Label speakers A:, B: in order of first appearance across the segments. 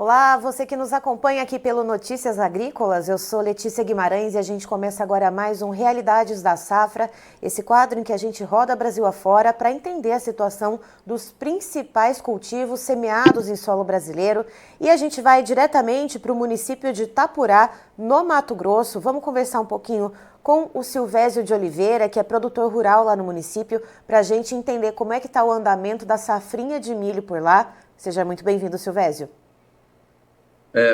A: Olá, você que nos acompanha aqui pelo Notícias Agrícolas, eu sou Letícia Guimarães e a gente começa agora mais um Realidades da Safra, esse quadro em que a gente roda Brasil afora para entender a situação dos principais cultivos semeados em solo brasileiro, e a gente vai diretamente para o município de Itapurá, no Mato Grosso. Vamos conversar um pouquinho com o Silvésio de Oliveira, que é produtor rural lá no município, para a gente entender como é que está o andamento da safrinha de milho por lá. Seja muito bem-vindo, Silvésio.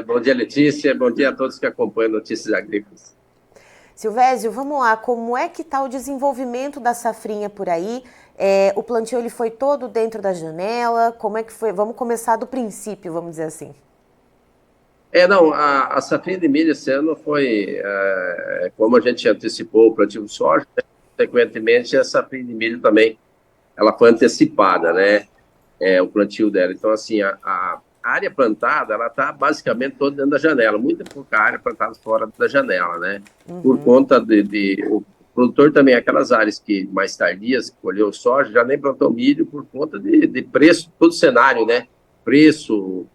B: Bom dia, Letícia. Bom dia a todos que acompanham Notícias Agrícolas.
A: Silvésio, vamos lá. Como é que está o desenvolvimento da safrinha por aí? O plantio ele foi todo dentro da janela? Como é que foi? Vamos começar do princípio, vamos dizer assim.
B: Não, a safrinha de milho esse ano foi, como a gente antecipou o plantio de soja, né? Consequentemente, a safrinha de milho também, ela foi antecipada, né? O plantio dela. Então, assim, a área plantada, ela está basicamente toda dentro da janela, muita pouca área plantada fora da janela, né? Por conta o produtor também, aquelas áreas que mais tardias, que colheu soja, já nem plantou milho por conta de preço, todo o cenário, né? Preço,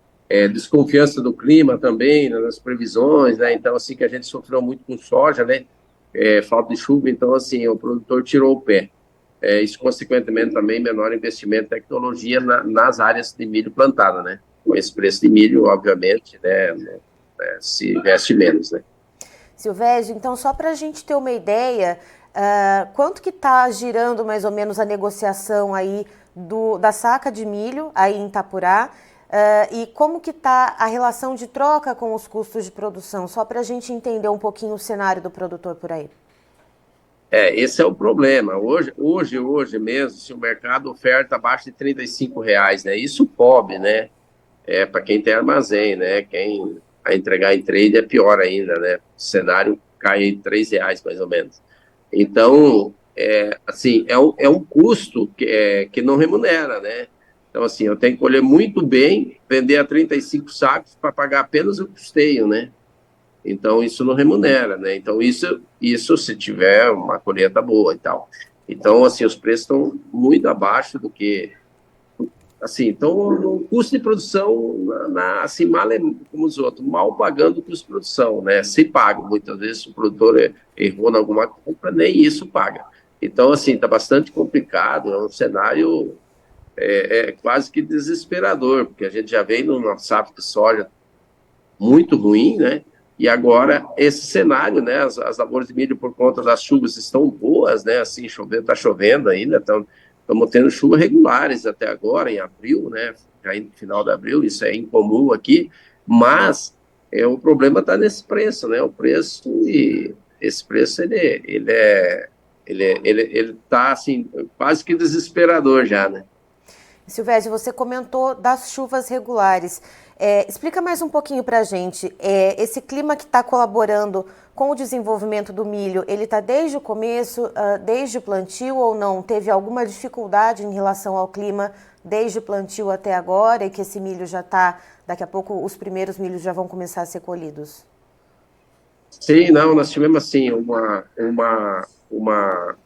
B: desconfiança do clima também, né, nas previsões, né? Então, assim, que a gente sofreu muito com soja, né? Falta de chuva, então, assim, o produtor tirou o pé. Isso, consequentemente, também menor investimento em tecnologia nas áreas de milho plantada, né? Com esse preço de milho, obviamente, né, se investe menos, né?
A: Silvésio, então só para a gente ter uma ideia, quanto que está girando mais ou menos a negociação aí da saca de milho aí em Itapurá, e como que está a relação de troca com os custos de produção, só para a gente entender um pouquinho o cenário do produtor por aí.
B: Esse é o problema. Hoje mesmo, se o mercado oferta abaixo de R$ 35, né? Isso pobre, né? Para quem tem armazém, né? Quem a entregar em trade é pior ainda, né? O cenário cai em R$ 3 mais ou menos. Então, assim, é um custo que não remunera, né? Então, assim, eu tenho que colher muito bem, vender a 35 sacos para pagar apenas o custeio, né? Então, isso não remunera, né? Então, isso se tiver uma colheita boa e tal. Então, assim, os preços estão muito abaixo do que... Assim, então, o custo de produção, assim, mal é como os outros, mal pagando o custo de produção, né? Se paga, muitas vezes o produtor errou em alguma compra, nem isso paga. Então, assim, está bastante complicado, é um cenário quase que desesperador, porque a gente já vem numa safra de soja muito ruim, né? E agora esse cenário, né? As lavouras de milho, por conta das chuvas, estão boas, né? Assim, está chovendo ainda, estamos tendo chuvas regulares até agora, em abril, né? Já no final de abril, isso é incomum aqui, mas o problema está nesse preço, né? O preço, e esse preço ele está assim quase que desesperador já, né?
A: Silvésio, você comentou das chuvas regulares. Explica mais um pouquinho para a gente. Esse clima que está colaborando com o desenvolvimento do milho, ele está desde o começo, desde o plantio ou não? Teve alguma dificuldade em relação ao clima desde o plantio até agora e que esse milho já está, daqui a pouco os primeiros milhos já vão começar a ser colhidos?
B: Sim, não, nós tivemos assim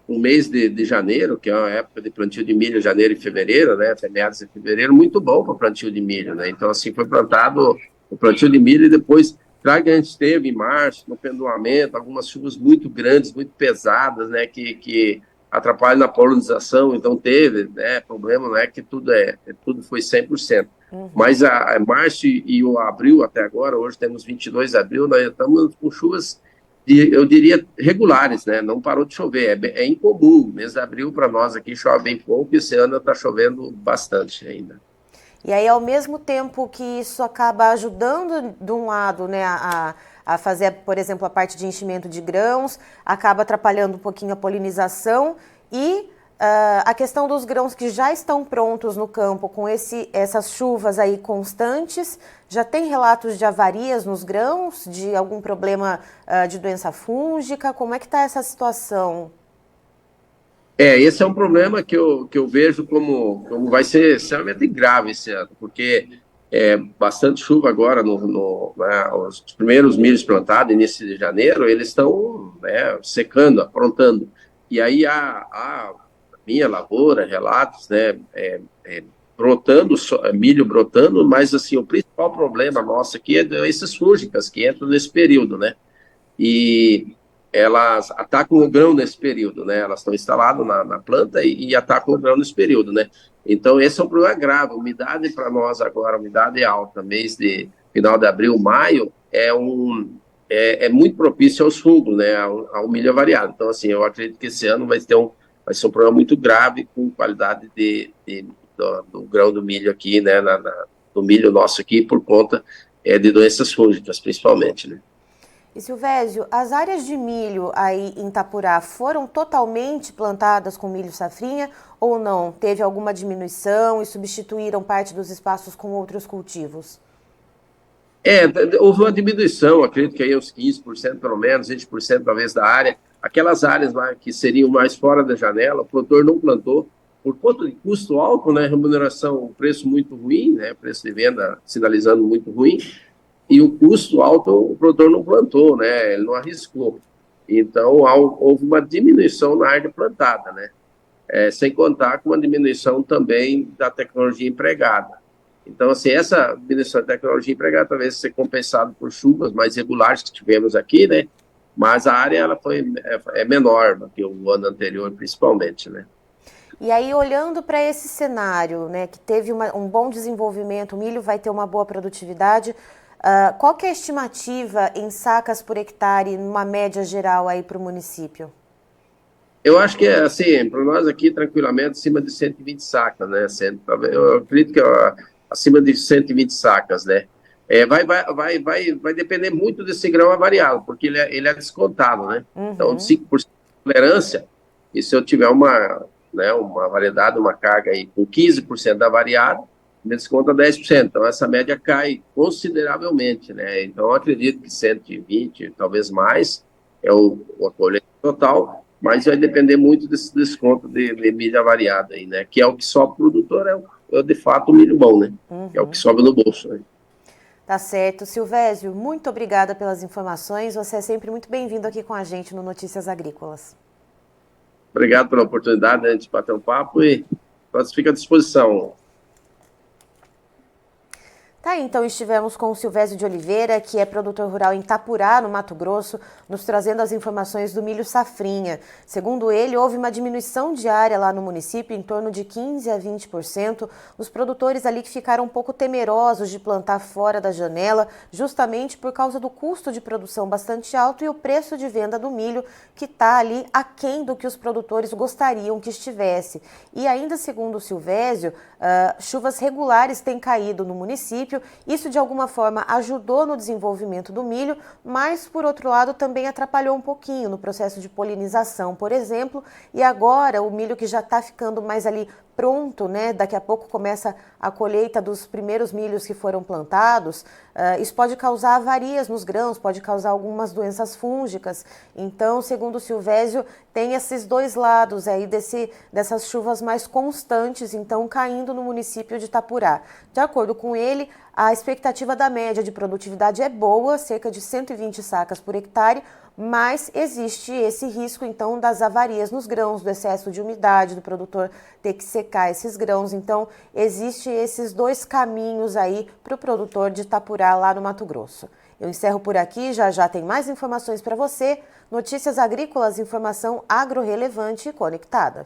B: um mês de janeiro, que é a época de plantio de milho, janeiro e fevereiro, né, até meados de fevereiro, muito bom para plantio de milho, né? Então, assim, foi plantado o plantio de milho e depois, claro que a gente teve em março, no pendoamento, algumas chuvas muito grandes, muito pesadas, né, que atrapalham na polinização, então teve, né, problema, não é que tudo foi 100%. Mas a março e o abril até agora, hoje temos 22 de abril, nós estamos com chuvas, eu diria, regulares, né? Não parou de chover, é incomum. Mês de abril para nós aqui chove bem pouco, e esse ano está chovendo bastante ainda.
A: E aí, ao mesmo tempo que isso acaba ajudando, de um lado, né, a fazer, por exemplo, a parte de enchimento de grãos, acaba atrapalhando um pouquinho a polinização e a questão dos grãos que já estão prontos no campo, com essas chuvas aí constantes, já tem relatos de avarias nos grãos, de algum problema de doença fúngica? Como é que está essa situação?
B: Esse é um problema que eu vejo como vai ser extremamente grave esse ano, porque bastante chuva agora, né, os primeiros milhos plantados, início de janeiro, eles estão, né, secando, aprontando. E aí a minha lavoura, relatos, né, brotando, milho brotando, mas assim, o principal problema nosso aqui é doenças fúngicas que entram nesse período, né? E elas atacam o grão nesse período, né? Elas estão instaladas na planta e atacam o grão nesse período, né? Então, esse é um problema grave. A umidade para nós agora, a umidade é alta, mês de final de abril, maio, é muito propício aos fungos, né? Ao milho avariado. Então, assim, eu acredito que esse ano vai ser um problema muito grave com qualidade do grão do milho aqui, né? Do milho nosso aqui, por conta de doenças fúngicas, principalmente, né?
A: E Silvésio, as áreas de milho aí em Itapurá foram totalmente plantadas com milho safrinha ou não? Teve alguma diminuição e substituíram parte dos espaços com outros cultivos?
B: Houve uma diminuição, acredito que aí uns 15% pelo menos, 20% talvez da área. Aquelas áreas que seriam mais fora da janela, o produtor não plantou, por conta de custo alto, né, remuneração, preço muito ruim, né, preço de venda sinalizando muito ruim, e o custo alto o produtor não plantou, né, ele não arriscou. Então, houve uma diminuição na área plantada, né, sem contar com uma diminuição também da tecnologia empregada. Então, assim, essa diminuição da tecnologia empregada talvez seja compensada por chuvas mais regulares que tivemos aqui, né, mas a área ela é menor do que o ano anterior, principalmente, né.
A: E aí, olhando para esse cenário, né, que teve um bom desenvolvimento, o milho vai ter uma boa produtividade, qual que é a estimativa em sacas por hectare, numa média geral aí para o município?
B: Eu acho que, assim, para nós aqui, tranquilamente, acima de 120 sacas, né? Eu acredito que acima de 120 sacas, né? Vai depender muito desse grão avariado, porque ele é descontado, né?
A: Uhum.
B: Então, 5% de tolerância, e se eu tiver uma variedade, uma carga aí com 15% da variada, me desconta 10%. Então, essa média cai consideravelmente, né? Então, eu acredito que 120, talvez mais, é a colheita total, mas vai depender muito desse desconto de milho avariado aí, né? Que é o que sobe o produtor, de fato o milho bom, né?
A: Uhum.
B: É o que sobe no bolso, né?
A: Tá certo. Silvésio, muito obrigada pelas informações. Você é sempre muito bem-vindo aqui com a gente no Notícias Agrícolas.
B: Obrigado pela oportunidade, né, de bater um papo e fica à disposição.
A: Tá, então estivemos com o Silvésio de Oliveira, que é produtor rural em Itapurá, no Mato Grosso, nos trazendo as informações do milho safrinha. Segundo ele, houve uma diminuição de área lá no município, em torno de 15% a 20%. Os produtores ali que ficaram um pouco temerosos de plantar fora da janela, justamente por causa do custo de produção bastante alto e o preço de venda do milho, que está ali aquém do que os produtores gostariam que estivesse. E ainda segundo o Silvésio, chuvas regulares têm caído no município. Isso, de alguma forma, ajudou no desenvolvimento do milho, mas, por outro lado, também atrapalhou um pouquinho no processo de polinização, por exemplo. E agora, o milho que já está ficando mais ali pronto, né? Daqui a pouco começa a colheita dos primeiros milhos que foram plantados. Isso pode causar avarias nos grãos, pode causar algumas doenças fúngicas. Então, segundo o Silvésio, tem esses dois lados aí dessas chuvas mais constantes, então, caindo no município de Itapurá. De acordo com ele, a expectativa da média de produtividade é boa, cerca de 120 sacas por hectare, mas existe esse risco, então, das avarias nos grãos, do excesso de umidade, do produtor ter que secar esses grãos. Então, existe esses dois caminhos aí para o produtor de Itapurá, lá no Mato Grosso. Eu encerro por aqui, já tem mais informações para você. Notícias Agrícolas, informação agro-relevante e conectada.